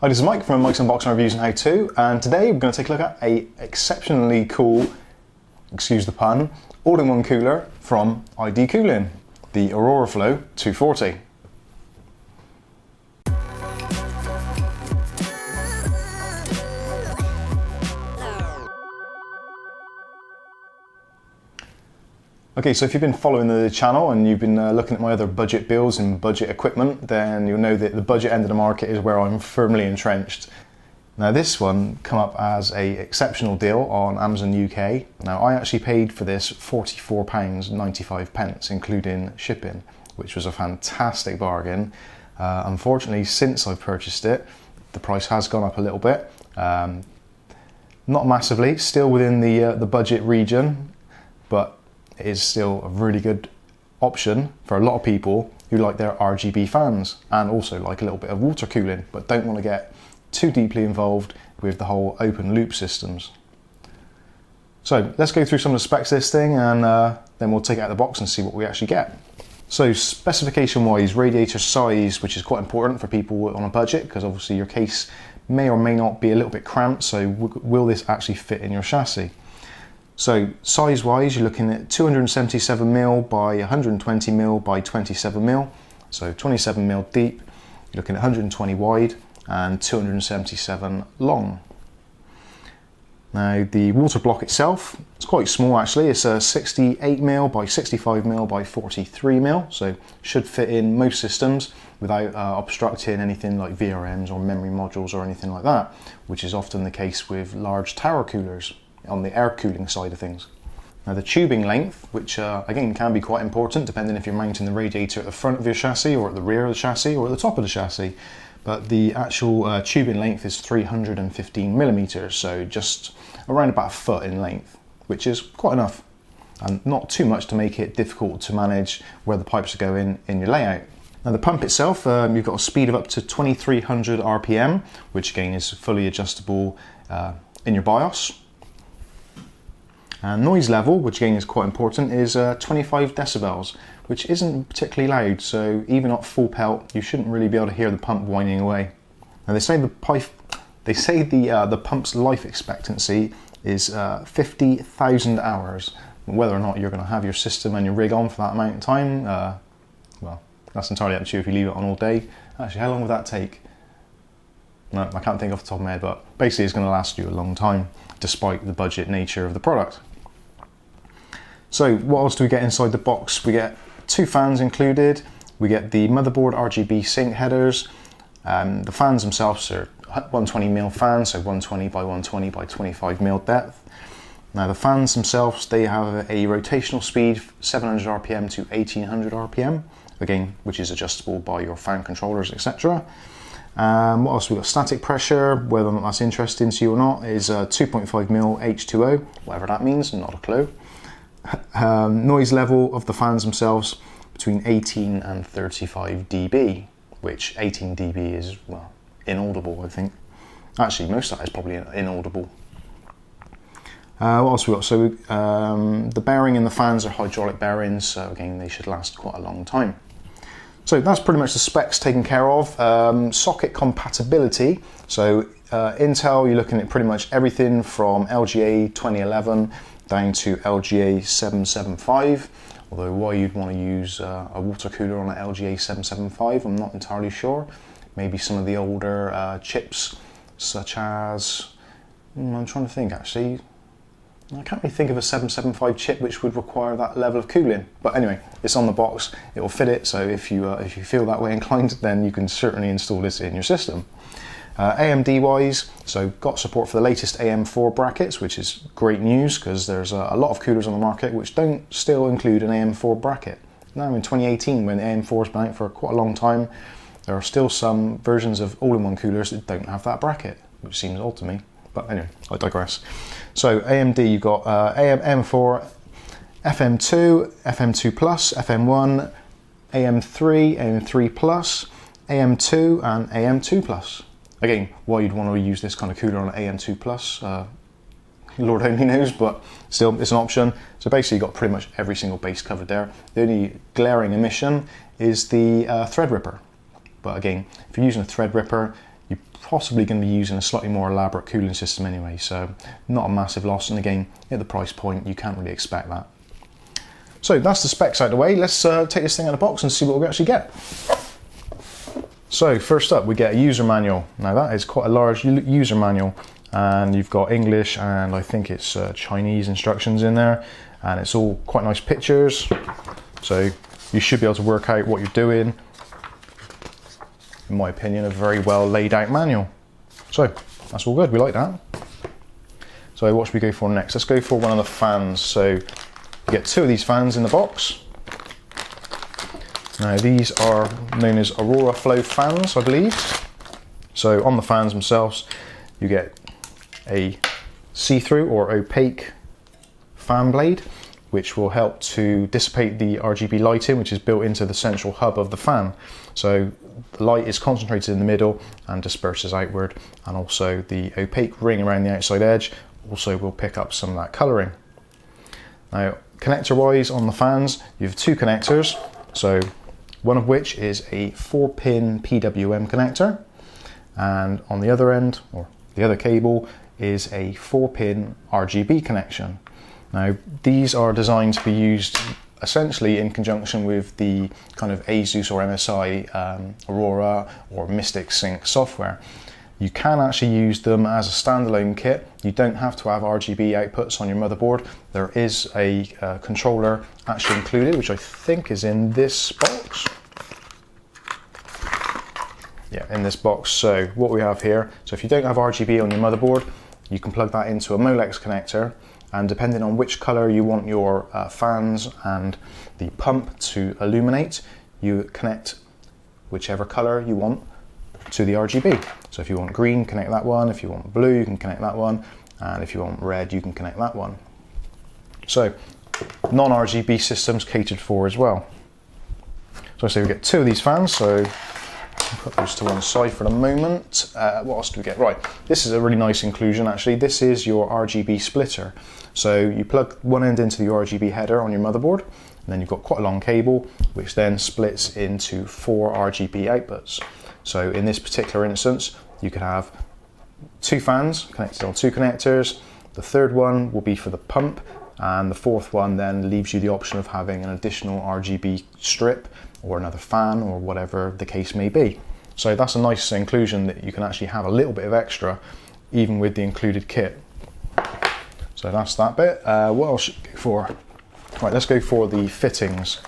Hi, this is Mike from Mike's Unboxing Reviews and How To, and today we're going to take a look at a exceptionally cool, excuse the pun, all-in-one cooler from ID Cooling, the AURAFLOW 240. Okay, so if you've been following the channel and you've been looking at my other budget builds and budget equipment, then you'll know that the budget end of the market is where I'm firmly entrenched. Now this one come up as a exceptional deal on Amazon UK. Now I actually paid for this £44.95, including shipping, which was a fantastic bargain. Unfortunately, since I've purchased it, the price has gone up a little bit. Not massively, still within the budget region, but it is still a really good option for a lot of people who like their RGB fans and also like a little bit of water cooling, but don't want to get too deeply involved with the whole open loop systems. So let's go through some of the specs of this thing, and then we'll take it out of the box and see what we actually get. So specification wise, radiator size, which is quite important for people on a budget, because obviously your case may or may not be a little bit cramped, so will this actually fit in your chassis? So size wise, you're looking at 277mm by 120mm by 27mm, so 27mm deep. You're looking at 120 wide and 277 long. Now the water block itself, it's quite small actually. It's a 68mm by 65mm by 43mm, so should fit in most systems without obstructing anything like VRMs or memory modules or anything like that, which is often the case with large tower coolers on the air cooling side of things. Now the tubing length, which again can be quite important depending if you're mounting the radiator at the front of your chassis or at the rear of the chassis or at the top of the chassis, but the actual tubing length is 315mm, so just around about a foot in length, which is quite enough and not too much to make it difficult to manage where the pipes are going in your layout. Now the pump itself, you've got a speed of up to 2300 RPM, which again is fully adjustable in your BIOS. And noise level, which again is quite important, is 25 decibels, which isn't particularly loud, so even at full pelt you shouldn't really be able to hear the pump whining away. Now they say the pump's life expectancy is 50,000 hours. Whether or not you're going to have your system and your rig on for that amount of time, well, that's entirely up to you if you leave it on all day. Actually, how long would that take? No, I can't think off the top of my head, but basically it's going to last you a long time, despite the budget nature of the product. So what else do we get inside the box? We get two fans included. We get the motherboard RGB sync headers. The fans themselves are 120mm fans, so 120 by 120 by 25mm depth. Now the fans themselves, they have a rotational speed 700 RPM to 1800 RPM, again, which is adjustable by your fan controllers, etc. What else? We've got static pressure, whether or not that's interesting to you or not, is 2.5mm H2O, whatever that means, not a clue. Noise level of the fans themselves between 18 and 35 dB, which 18 dB is, well, inaudible, I think. Actually, most of that is probably inaudible. What else we got? So the bearing in the fans are hydraulic bearings, so again, they should last quite a long time. So that's pretty much the specs taken care of. Socket compatibility. So Intel, you're looking at pretty much everything from LGA 2011 down to LGA 775. Although why you'd want to use a water cooler on an LGA 775, I'm not entirely sure. Maybe some of the older chips, such as, I'm trying to think actually. I can't really think of a 775 chip which would require that level of cooling. But anyway, it's on the box, it will fit it, so if you feel that way inclined, then you can certainly install this in your system. AMD wise, so got support for the latest AM4 brackets, which is great news because there's a lot of coolers on the market which don't still include an AM4 bracket. Now in 2018, when AM4 has been out for quite a long time, there are still some versions of all-in-one coolers that don't have that bracket, which seems odd to me. But anyway, I digress. So AMD, you've got AM4, FM2, FM2 Plus, FM1, AM3, AM3 Plus, AM2 and AM2 Plus. Again, why you'd want to use this kind of cooler on an AM2 Plus, Lord only knows, but still it's an option. So basically you've got pretty much every single base covered there. The only glaring omission is the thread ripper. But again, if you're using a thread ripper, you're possibly going to be using a slightly more elaborate cooling system anyway, so not a massive loss, and again, at the price point, you can't really expect that. So that's the specs out of the way. Let's take this thing out of the box and see what we actually get. So first up, we get a user manual. Now that is quite a large user manual, and you've got English and I think it's Chinese instructions in there, and it's all quite nice pictures, so you should be able to work out what you're doing. In my opinion, a very well laid out manual. So that's all good, we like that. So what should we go for next? Let's go for one of the fans. So you get two of these fans in the box. Now these are known as AURAFLOW fans, I believe. So on the fans themselves, you get a see-through or opaque fan blade, which will help to dissipate the RGB lighting, which is built into the central hub of the fan. So the light is concentrated in the middle and disperses outward, and also the opaque ring around the outside edge also will pick up some of that colouring. Now, connector-wise on the fans, you have two connectors. So one of which is a 4-pin PWM connector, and on the other end, or the other cable, is a 4-pin RGB connection. Now these are designed to be used essentially in conjunction with the kind of ASUS or MSI Aurora or Mystic Sync software. You can actually use them as a standalone kit. You don't have to have RGB outputs on your motherboard. There is a controller actually included, which I think is in this box. Yeah, in this box. So what we have here, so if you don't have RGB on your motherboard, you can plug that into a Molex connector, and depending on which color you want your fans and the pump to illuminate, you connect whichever color you want to the RGB. So if you want green, connect that one. If you want blue, you can connect that one. And if you want red, you can connect that one. So non-RGB systems catered for as well. So I say we get two of these fans, so put those to one side for the moment. What else do we get? Right, this is a really nice inclusion actually. This is your RGB splitter. So you plug one end into the RGB header on your motherboard, and then you've got quite a long cable which then splits into 4 RGB outputs. So in this particular instance, you could have two fans connected on two connectors. The third one will be for the pump, and the fourth one then leaves you the option of having an additional RGB strip or another fan or whatever the case may be. So that's a nice inclusion that you can actually have a little bit of extra even with the included kit. So that's that bit. What else should we go for? Right, let's go for the fittings.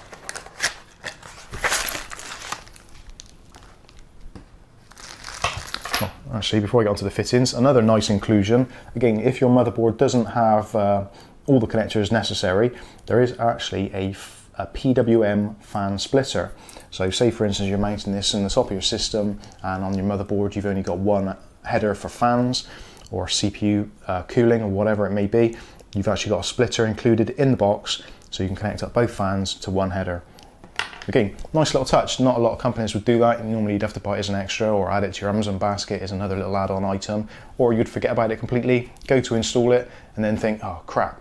Oh, actually, before I get onto the fittings, another nice inclusion. Again, if your motherboard doesn't have all the connectors necessary, there is actually a PWM fan splitter. So say for instance you're mounting this in the top of your system, and on your motherboard you've only got one header for fans or CPU cooling or whatever it may be. You've actually got a splitter included in the box, so you can connect up both fans to one header. Again, nice little touch. Not a lot of companies would do that. Normally you'd have to buy it as an extra or add it to your Amazon basket as another little add-on item, or you'd forget about it completely, go to install it and then think, oh crap,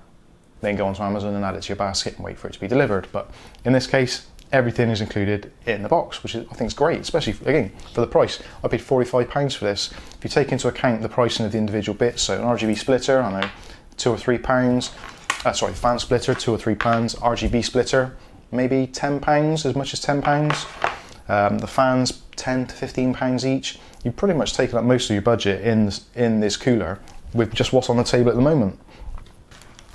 then go onto Amazon and add it to your basket and wait for it to be delivered. But in this case, everything is included in the box, which I think is great, especially again for the price. I paid £45 for this. If you take into account the pricing of the individual bits, so an RGB splitter, I know, £2 or £3. Sorry, fan splitter, £2 or £3. RGB splitter, maybe £10, as much as £10. The fans, £10 to £15 each. You've pretty much taken up most of your budget in this cooler with just what's on the table at the moment.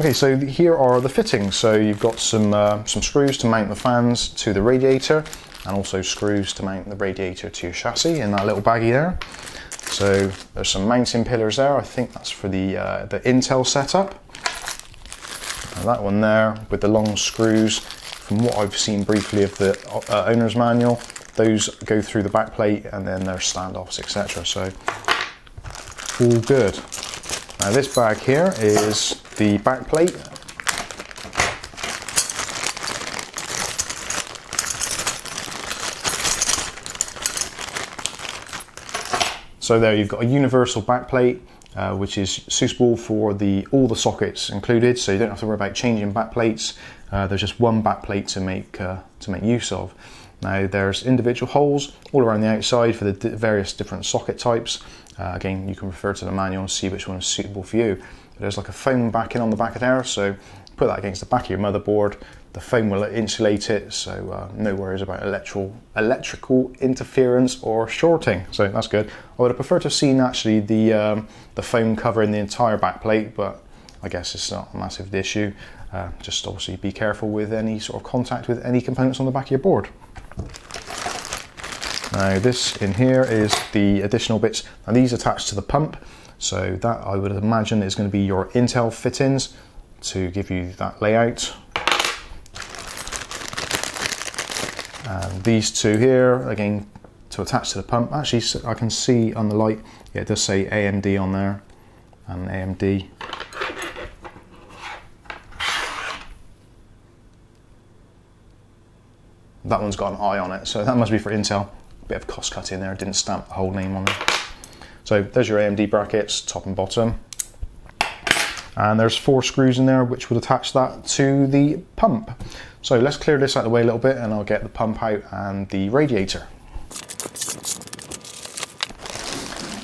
Okay, so here are the fittings. So you've got some screws to mount the fans to the radiator, and also screws to mount the radiator to your chassis in that little baggie there. So there's some mounting pillars there. I think that's for the Intel setup. And that one there with the long screws. From what I've seen briefly of the owner's manual, those go through the back plate and then there's standoffs, etc. So all good. Now this bag here is the back plate. So there you've got a universal back plate, which is suitable for all the sockets included, so you don't have to worry about changing back plates. There's just one back plate to make use of. Now there's individual holes all around the outside for the various different socket types. Again, you can refer to the manual and see which one is suitable for you. But there's like a foam backing on the back of there, so put that against the back of your motherboard. The foam will insulate it, so no worries about electrical interference or shorting, so that's good. I would have preferred to have seen actually the foam covering the entire back plate, but I guess it's not a massive issue. Just obviously be careful with any sort of contact with any components on the back of your board. Now this in here is the additional bits. Now these attach to the pump, so that I would imagine is going to be your Intel fittings to give you that layout. And these two here, again, to attach to the pump. Actually, I can see on the light, yeah, it does say AMD on there, and AMD. That one's got an eye on it, so that must be for Intel. Bit of cost cut in there, didn't stamp the whole name on it. So there's your AMD brackets, top and bottom. And there's 4 screws in there which would attach that to the pump. So let's clear this out of the way a little bit and I'll get the pump out and the radiator.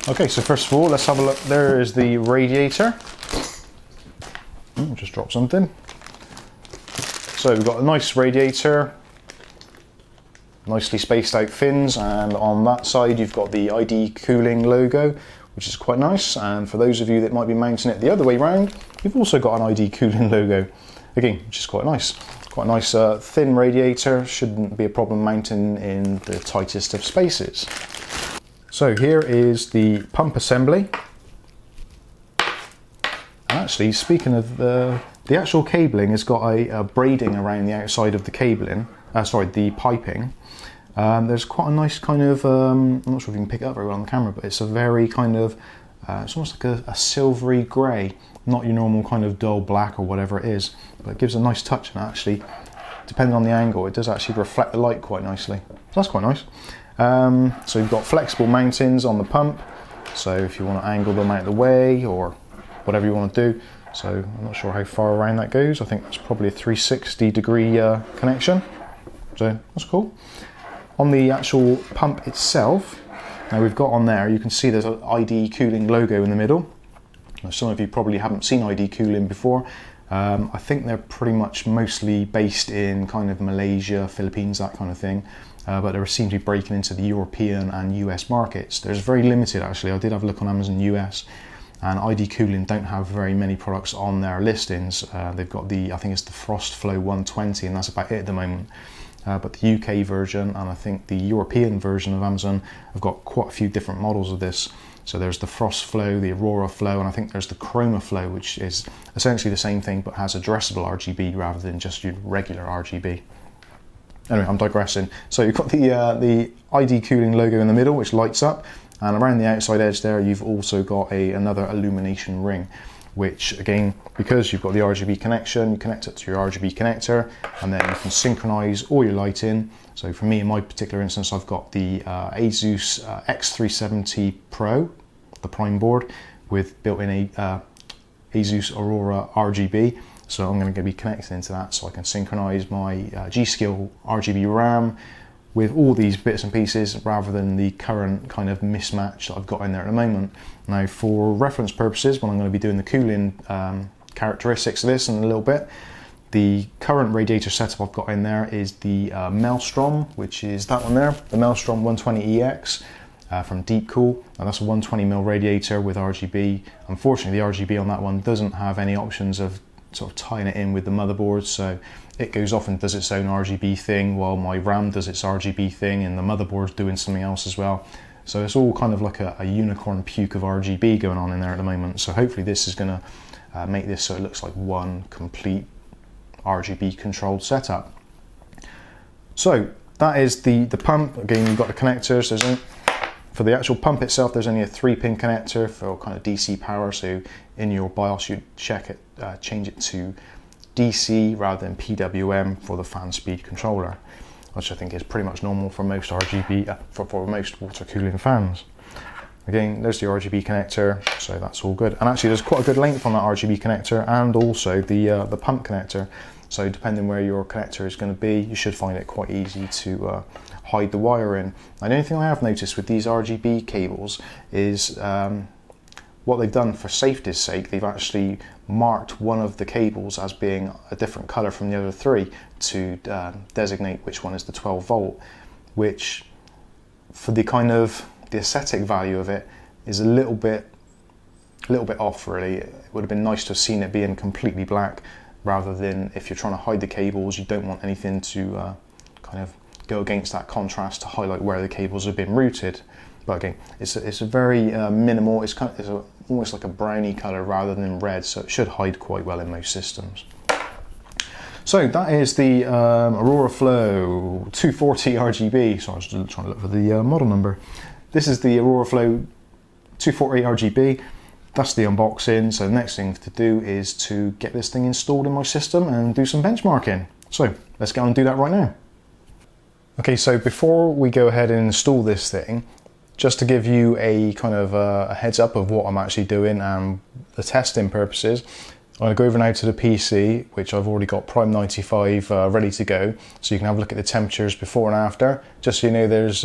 Okay, so first of all, let's have a look. There is the radiator. Just drop something. So we've got a nice radiator, nicely spaced out fins, and on that side you've got the ID Cooling logo, which is quite nice. And for those of you that might be mounting it the other way round, you've also got an ID Cooling logo, again, which is quite nice. Quite a nice thin radiator, shouldn't be a problem mounting in the tightest of spaces. So here is the pump assembly. And actually, speaking of the actual cabling has got a braiding around the outside of the cabling, the piping. There's quite a nice kind of, I'm not sure if you can pick it up very well on the camera, but it's a very kind of, it's almost like a silvery grey, not your normal kind of dull black or whatever it is, but it gives a nice touch, and actually, depending on the angle, it does actually reflect the light quite nicely. So that's quite nice. So you've got flexible mountings on the pump, so if you want to angle them out of the way or whatever you want to do. So I'm not sure how far around that goes. I think it's probably a 360 degree connection. So that's cool. On the actual pump itself, now we've got on there, you can see there's an ID Cooling logo in the middle. Now, some of you probably haven't seen ID Cooling before. I think they're pretty much mostly based in kind of Malaysia, Philippines, that kind of thing. But they seem to be breaking into the European and US markets. There's very limited actually. I did have a look on Amazon US, and ID Cooling don't have very many products on their listings. They've got I think it's the FrostFlow 120, and that's about it at the moment. But the UK version and I think the European version of Amazon have got quite a few different models of this. So there's the FrostFlow, the AURAFLOW, and I think there's the ChromaFlow, which is essentially the same thing but has addressable RGB rather than just your regular RGB. Anyway, I'm digressing. So you've got the ID Cooling logo in the middle, which lights up, and around the outside edge there you've also got another illumination ring, which again, because you've got the RGB connection, you connect it to your RGB connector, and then you can synchronize all your lighting. So for me, in my particular instance, I've got the ASUS X370 Pro, the Prime board, with built-in ASUS Aurora RGB. So I'm going to be connecting into that so I can synchronize my G-Skill RGB RAM with all these bits and pieces rather than the current kind of mismatch that I've got in there at the moment. Now, for reference purposes, when I'm going to be doing the cooling characteristics of this in a little bit, the current radiator setup I've got in there is the Maelstrom, which is that one there, the Maelstrom 120EX from Deepcool. Now that's a 120mm radiator with RGB. Unfortunately, the RGB on that one doesn't have any options of sort of tying it in with the motherboard, so it goes off and does its own RGB thing while my RAM does its RGB thing and the motherboard's doing something else as well. So it's all kind of like a unicorn puke of RGB going on in there at the moment. So hopefully this is going to make this so it looks like one complete RGB controlled setup. So that is the pump. Again, you've got the connectors. For the actual pump itself, there's only a 3-pin connector for kind of DC power. So in your BIOS, you check it, change it to DC rather than PWM for the fan speed controller, which I think is pretty much normal for most RGB, for most water cooling fans. Again, there's the RGB connector, so that's all good. And actually there's quite a good length on that RGB connector and also the pump connector. So depending where your connector is going to be, you should find it quite easy to hide the wiring. Now, the only thing I have noticed with these RGB cables is what they've done for safety's sake, they've actually marked one of the cables as being a different color from the other three to designate which one is the 12 volt, which for the kind of the aesthetic value of it is a little bit off really. It would have been nice to have seen it being completely black, rather than, if you're trying to hide the cables, you don't want anything to kind of go against that contrast to highlight where the cables have been routed. But again, it's a very minimal, it's almost like a browny colour rather than red, so it should hide quite well in most systems. So that is the AURAFLOW 240 RGB. So I was just trying to look for the model number. This is the AURAFLOW 240 RGB. That's the unboxing. So the next thing to do is to get this thing installed in my system and do some benchmarking. So let's go and do that right now. Okay, so before we go ahead and install this thing, just to give you a kind of a heads up of what I'm actually doing and the testing purposes, I'm going to go over now to the PC, which I've already got Prime 95 ready to go, so you can have a look at the temperatures before and after, just so you know there's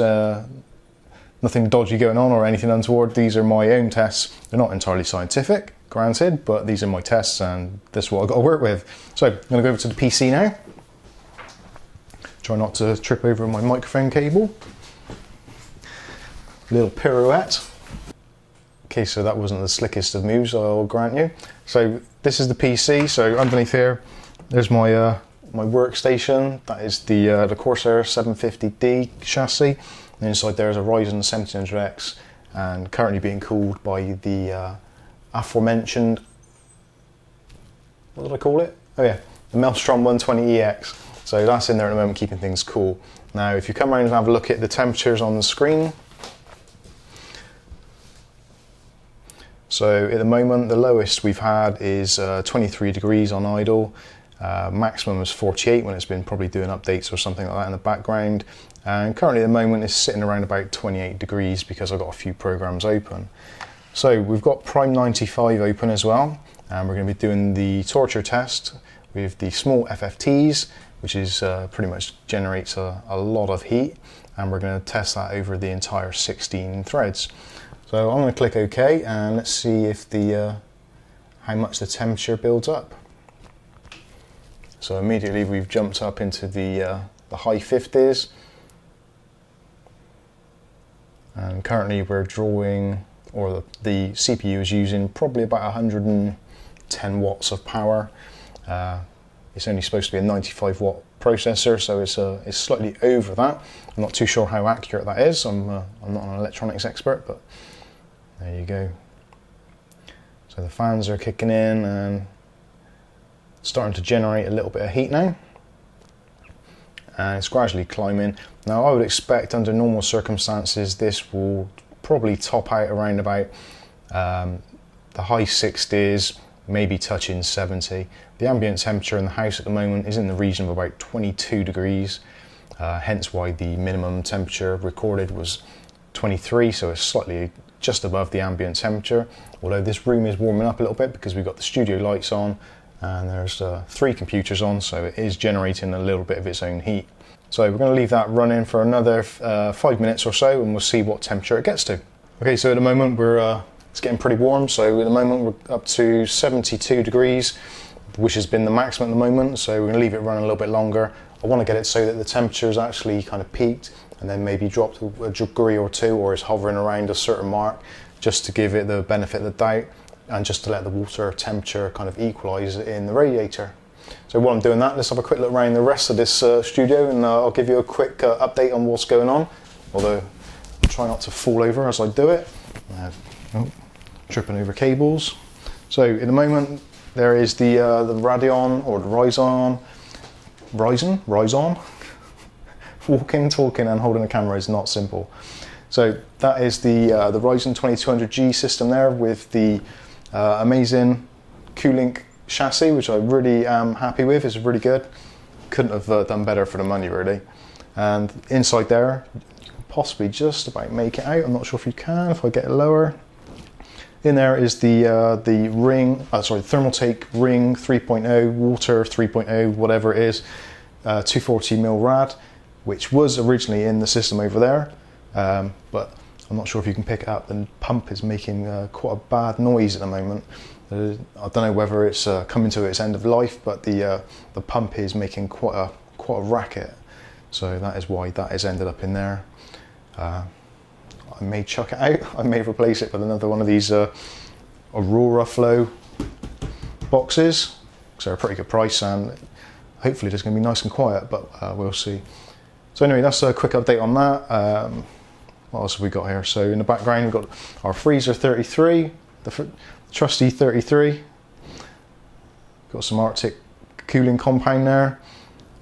nothing dodgy going on or anything untoward. These are my own tests. They're not entirely scientific, granted, but these are my tests and this is what I've got to work with. So I'm going to go over to the PC now. Try not to trip over my microphone cable. Little pirouette. Okay, so that wasn't the slickest of moves, I'll grant you. So this is the PC. So underneath here, there's my my workstation. That is the Corsair 750D chassis. And inside there is a Ryzen 1700X, and currently being cooled by the aforementioned, what did I call it? Oh yeah, the Maelstrom 120EX. So that's in there at the moment, keeping things cool. Now, if you come around and have a look at the temperatures on the screen, so at the moment, the lowest we've had is 23 degrees on idle. Maximum is 48 when it's been probably doing updates or something like that in the background. And currently at the moment it's sitting around about 28 degrees because I've got a few programs open. So we've got Prime 95 open as well, and we're going to be doing the torture test with the small FFTs, which is pretty much generates a lot of heat, and we're going to test that over the entire 16 threads. So I'm going to click OK, and let's see if the how much the temperature builds up. So immediately we've jumped up into the high 50s, and currently we're drawing, or the CPU is using probably about 110 watts of power. It's only supposed to be a 95 watt processor, so it's slightly over that. I'm not too sure how accurate that is. I'm not an electronics expert, but there you go. So the fans are kicking in and starting to generate a little bit of heat now, and it's gradually climbing. Now I would expect under normal circumstances this will probably top out around about the high 60s, maybe touching 70. The ambient temperature in the house at the moment is in the region of about 22 degrees, hence why the minimum temperature recorded was 23, so it's slightly just above the ambient temperature, although this room is warming up a little bit because we've got the studio lights on and there's 3 computers on, so it is generating a little bit of its own heat. So we're going to leave that running for another 5 minutes or so, and we'll see what temperature it gets to. Okay, so at the moment it's getting pretty warm, so at the moment we're up to 72 degrees, which has been the maximum at the moment, so we're going to leave it running a little bit longer. I want to get it so that the temperature is actually kind of peaked and then maybe dropped a degree or two, or is hovering around a certain mark, just to give it the benefit of the doubt and just to let the water temperature kind of equalise in the radiator. So while I'm doing that, let's have a quick look around the rest of this studio, and I'll give you a quick update on what's going on, although I'll try not to fall over as I do it. Tripping over cables. So at the moment there is the Radeon, or the Ryzen. Walking, talking and holding the camera is not simple. So that is the Ryzen 2200G system there with the amazing Q-Link chassis, which I really am happy with. It's really good. Couldn't have done better for the money, really. And inside there, you can possibly just about make it out. I'm not sure if you can, if I get it lower. In there is the Thermaltake Ring 3.0, Water 3.0, whatever it is, 240mm rad. which was originally in the system over there, but I'm not sure if you can pick it up. The pump is making quite a bad noise at the moment. I don't know whether it's coming to its end of life, but the pump is making quite a racket. So that is why that has ended up in there. I may chuck it out. I may replace it with another one of these AURAFLOW boxes. So they're a pretty good price, and hopefully it's going to be nice and quiet, but we'll see. So anyway, that's a quick update on that. What else have we got here? So in the background, we've got our freezer 33, the trusty 33. Got some Arctic cooling compound there,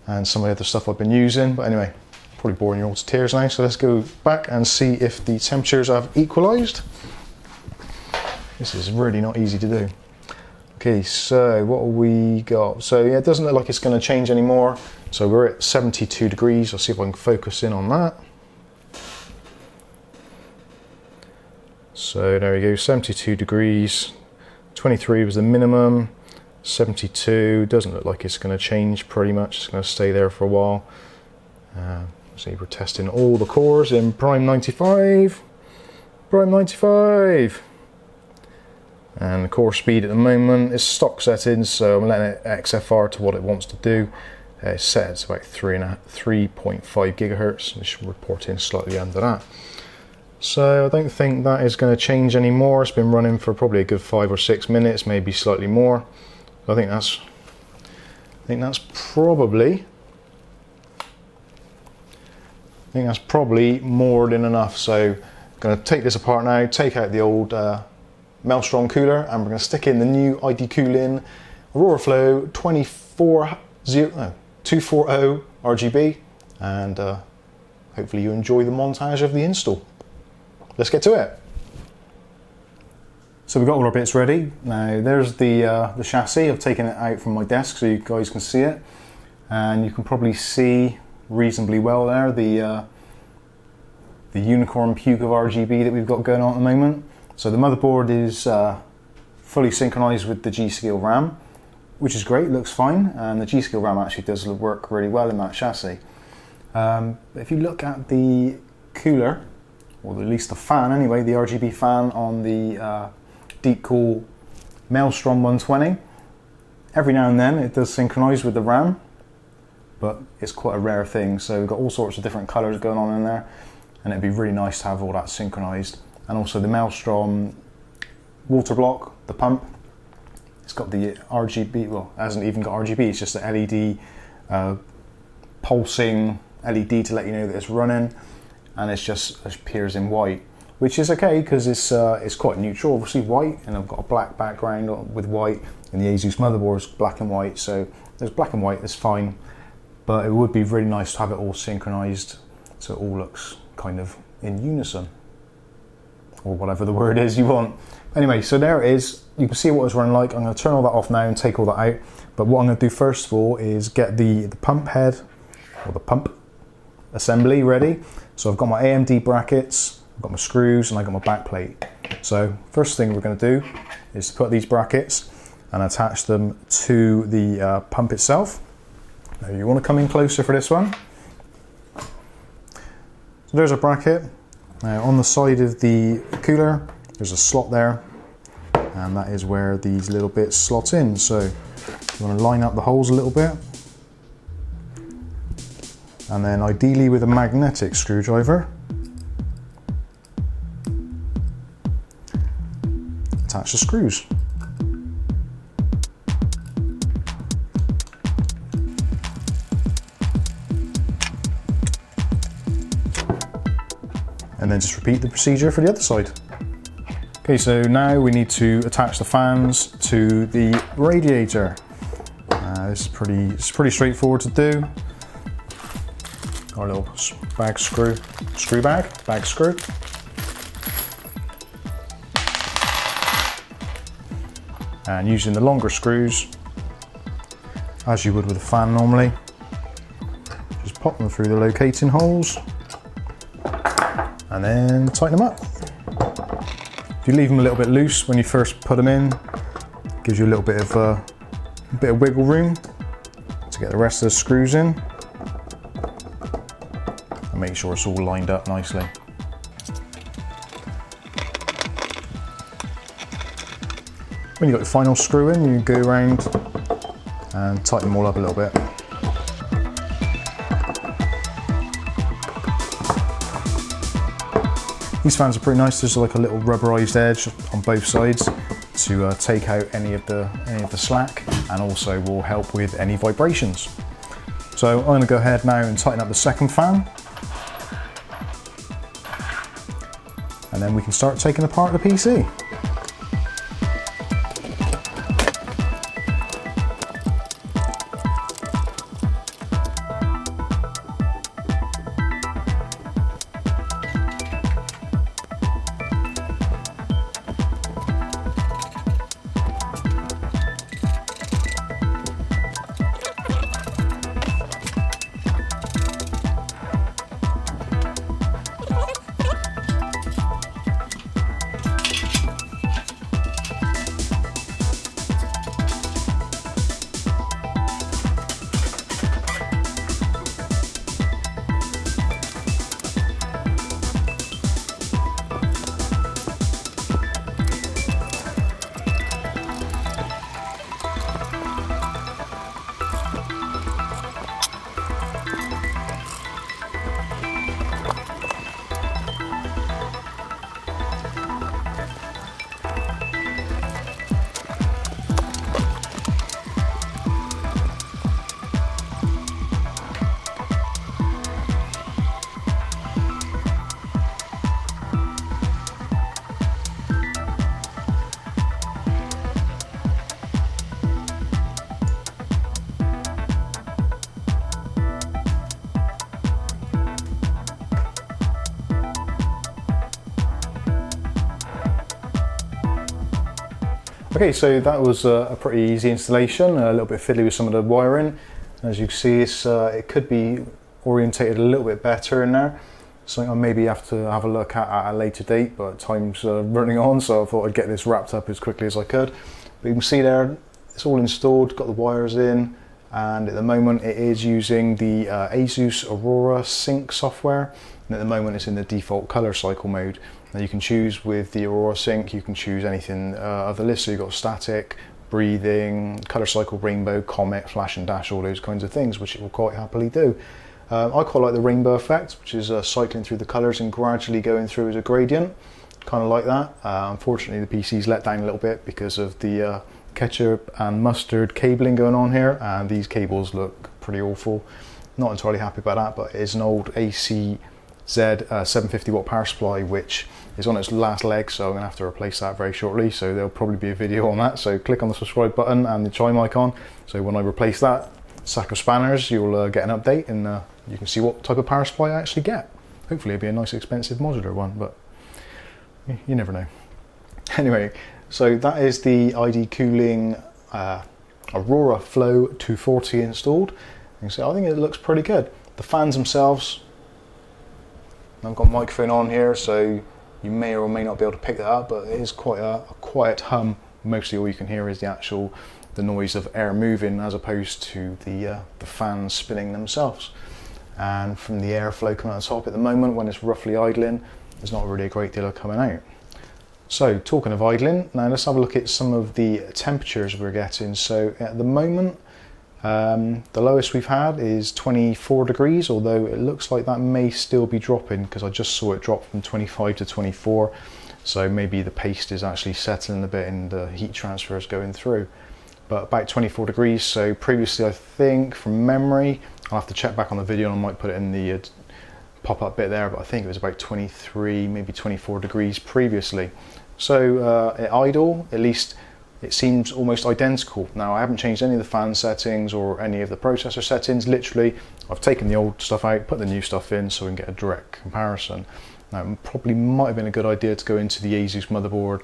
and some of the other stuff I've been using. But anyway, probably boring you all to tears now. So let's go back and see if the temperatures have equalized. This is really not easy to do. Okay, so what have we got? So yeah, it doesn't look like it's going to change anymore. So we're at 72 degrees. I'll see if I can focus in on that. So there we go, 72 degrees. 23 was the minimum. 72 doesn't look like it's going to change pretty much. It's going to stay there for a while. See, we're testing all the cores in prime 95. Prime 95. And the core speed at the moment is stock settings, so I'm letting it XFR to what it wants to do. It's set it's about 3.5 gigahertz. It should report in slightly under that. So I don't think that is going to change anymore. It's been running for probably a good 5 or 6 minutes, maybe slightly more. I think that's probably more than enough. So I'm going to take this apart now, take out the old Maelstrom cooler, and we're going to stick in the new ID Cooling AURAFLOW 240 RGB, and hopefully you enjoy the montage of the install. Let's get to it. So we've got all our bits ready. Now there's the chassis. I've taken it out from my desk so you guys can see it, and you can probably see reasonably well there the unicorn puke of RGB that we've got going on at the moment. So the motherboard is fully synchronized with the G.Skill RAM, which is great, looks fine, and the G.Skill RAM actually does work really well in that chassis. If you look at the cooler, or at least the fan anyway, the RGB fan on the Deep Cool Maelstrom 120, every now and then it does synchronize with the RAM, but it's quite a rare thing. So we've got all sorts of different colors going on in there, and it'd be really nice to have all that synchronized. And also the Maelstrom water block, the pump, it's got the RGB, well, it hasn't even got RGB, it's just an LED pulsing LED to let you know that it's running, and it appears in white, which is okay because it's quite neutral, obviously white, and I've got a black background with white, and the ASUS motherboard is black and white, so there's black and white, that's fine, but it would be really nice to have it all synchronized so it all looks kind of in unison, or whatever the word is you want. Anyway, so there it is. You can see what it's running like. I'm going to turn all that off now and take all that out. But what I'm going to do first of all is get the pump head, or the pump assembly ready. So I've got my AMD brackets, I've got my screws, and I've got my back plate. So first thing we're going to do is to put these brackets and attach them to the pump itself. Now you want to come in closer for this one. So there's a bracket. Now on the side of the cooler, there's a slot there, and that is where these little bits slot in. So you want to line up the holes a little bit, and then ideally with a magnetic screwdriver, attach the screws. And then just repeat the procedure for the other side. Okay, so now we need to attach the fans to the radiator. This is pretty straightforward to do. Our little bag screw, bag screw. And using the longer screws, as you would with a fan normally, just pop them through the locating holes and then tighten them up. If you leave them a little bit loose when you first put them in, it gives you a little bit of wiggle room to get the rest of the screws in. make sure it's all lined up nicely. When you've got your final screw in, you go around and tighten them all up a little bit. These fans are pretty nice. There's like a little rubberized edge on both sides to take out any of the slack, and also will help with any vibrations. So I'm going to go ahead now and tighten up the second fan, and then we can start taking apart the PC. Okay, so that was a pretty easy installation, a little bit fiddly with some of the wiring. As you can see, it could be orientated a little bit better in there. Something I maybe have to have a look at a later date, but time's running on, so I thought I'd get this wrapped up as quickly as I could. But you can see there, it's all installed, got the wires in, and at the moment it is using the ASUS Aurora Sync software, and at the moment it's in the default color cycle mode. Now you can choose with the Aurora Sync, you can choose anything of the list, so you've got static, breathing, color cycle, rainbow, comet, flash and dash, all those kinds of things, which it will quite happily do. I quite like the rainbow effect, which is cycling through the colours and gradually going through as a gradient, kind of like that. Unfortunately the PC's let down a little bit because of the ketchup and mustard cabling going on here, and these cables look pretty awful. Not entirely happy about that, but it is an old ACZ 750 watt power supply which is on its last leg, so I'm going to have to replace that very shortly, so there'll probably be a video on that. So click on the subscribe button and the chime icon, so when I replace that sack of spanners you'll get an update, and you can see what type of power supply I actually get. Hopefully it'll be a nice expensive modular one, but you never know. Anyway, so that is the ID Cooling AURAFLOW 240 installed. And so I think it looks pretty good. The fans themselves, I've got a microphone on here, so you may or may not be able to pick that up, but it is quite a quiet hum. Mostly all you can hear is the noise of air moving, as opposed to the fans spinning themselves. And from the airflow coming out the top at the moment, when it's roughly idling, there's not really a great deal of coming out. So talking of idling, now let's have a look at some of the temperatures we're getting. So at the moment, the lowest we've had is 24 degrees, although it looks like that may still be dropping because I just saw it drop from 25 to 24. So maybe the paste is actually settling a bit and the heat transfer is going through. But about 24 degrees, so previously I think from memory, I'll have to check back on the video and I might put it in the pop-up bit there, but I think it was about 23, maybe 24 degrees previously. So at idle, at least it seems almost identical. Now I haven't changed any of the fan settings or any of the processor settings. Literally, I've taken the old stuff out, put the new stuff in so we can get a direct comparison. Now it probably might have been a good idea to go into the ASUS motherboard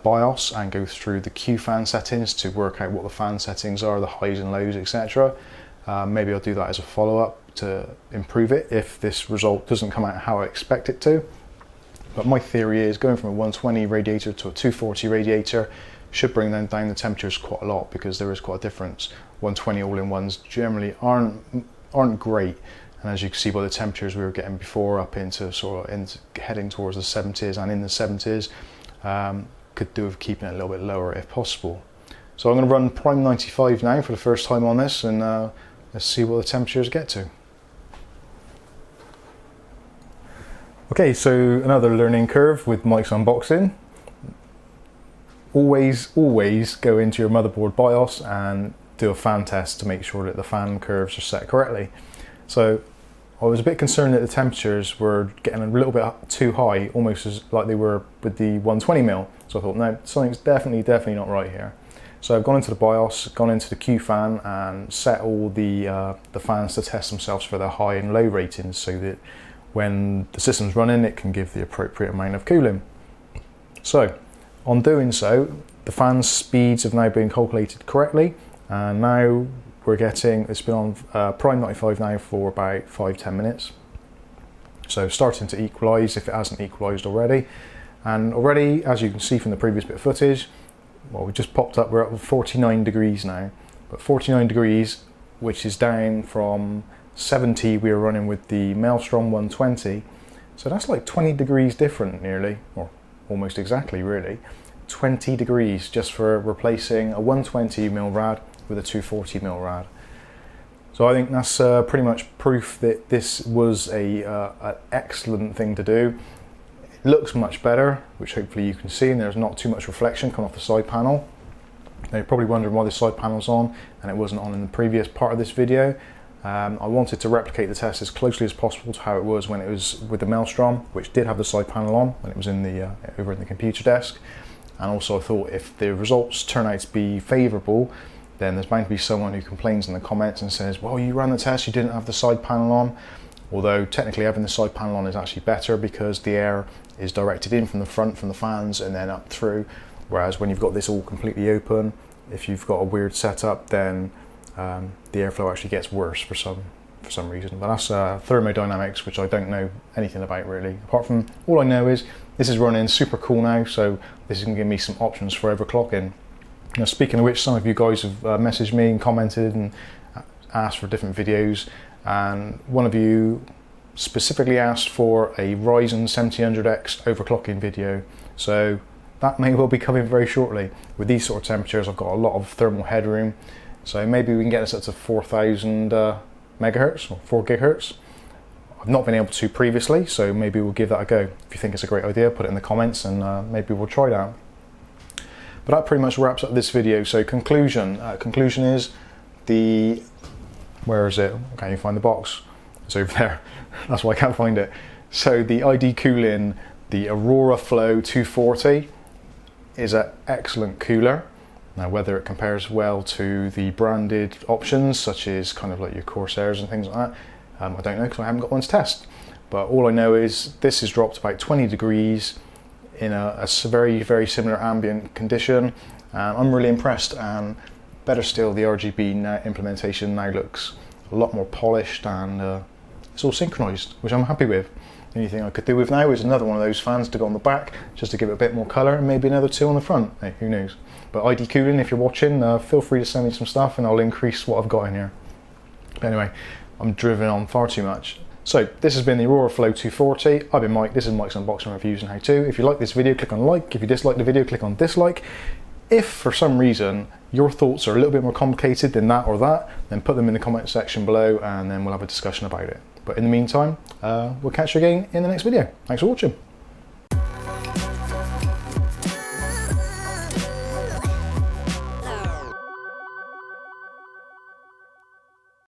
BIOS and go through the Q fan settings to work out what the fan settings are, the highs and lows, etc. Maybe I'll do that as a follow-up to improve it if this result doesn't come out how I expect it to. But my theory is going from a 120 radiator to a 240 radiator should bring them down the temperatures quite a lot, because there is quite a difference. 120 all-in-ones generally aren't great, And as you can see by the temperatures we were getting before, up into heading towards the 70s and in the 70s, could do with keeping it a little bit lower if possible. So I'm going to run prime 95 now for the first time on this, and let's see what the temperatures get to. Okay, so another learning curve with Mike's unboxing. Always go into your motherboard BIOS and do a fan test to make sure that the fan curves are set correctly. So I was a bit concerned that the temperatures were getting a little bit too high, almost as like they were with the 120mm. So I thought, no, something's definitely not right here. So I've gone into the BIOS, gone into the Q fan, and set all the fans to test themselves for their high and low ratings, so that when the system's running, it can give the appropriate amount of cooling. So on doing so, the fan speeds have now been calculated correctly, and now we're getting, it's been on prime 95 now for about 5-10 minutes. So starting to equalise if it hasn't equalised already. And already, as you can see from the previous bit of footage, well, we just popped up, we're up 49 degrees now. But 49 degrees, which is down from 70 we were running with the Maelstrom 120. So that's like 20 degrees different nearly, or almost exactly really. 20 degrees just for replacing a 120mm rad with a 240mm rad. So I think that's pretty much proof that this was an excellent thing to do. It looks much better, which hopefully you can see, and there's not too much reflection coming off the side panel. Now you're probably wondering why the side panel's on and it wasn't on in the previous part of this video. I wanted to replicate the test as closely as possible to how it was when it was with the Maelstrom, which did have the side panel on when it was in the over in the computer desk. And also I thought if the results turn out to be favourable, then there's bound to be someone who complains in the comments and says, well, you ran the test, you didn't have the side panel on. Although technically having the side panel on is actually better, because the air is directed in from the front, from the fans, and then up through. Whereas when you've got this all completely open, if you've got a weird setup, then the airflow actually gets worse for some reason. But that's thermodynamics, which I don't know anything about really. Apart from, all I know is this is running super cool now, so this is going to give me some options for overclocking. Now, speaking of which, some of you guys have messaged me and commented and asked for different videos, and one of you specifically asked for a Ryzen 7000X overclocking video. So that may well be coming very shortly. With these sort of temperatures, I've got a lot of thermal headroom, so maybe we can get this up to 4000 megahertz or 4 gigahertz. I've not been able to previously, so maybe we'll give that a go. If you think it's a great idea, put it in the comments and maybe we'll try that. But that pretty much wraps up this video. So conclusion is where is it? Can you find the box? It's over there. That's why I can't find it. So the ID cooling, the AURAFLOW 240 is an excellent cooler. Now whether it compares well to the branded options, such as kind of like your Corsairs and things like that, I don't know, because I haven't got one to test. But all I know is this has dropped about 20 degrees in a very similar ambient condition, and I'm really impressed. And better still, the RGB implementation now looks a lot more polished, and it's all synchronized, which I'm happy with. The only thing I could do with now is another one of those fans to go on the back, just to give it a bit more colour, and maybe another two on the front. Hey, who knows? But ID cooling, if you're watching, feel free to send me some stuff and I'll increase what I've got in here. But anyway, I'm driven on far too much. So this has been the AURAFLOW 240. I've been Mike, this is Mike's Unboxing Reviews and How To. If you like this video, click on like. If you dislike the video, click on dislike. If for some reason your thoughts are a little bit more complicated than that or that, then put them in the comment section below and then we'll have a discussion about it. But in the meantime, we'll catch you again in the next video. Thanks for watching.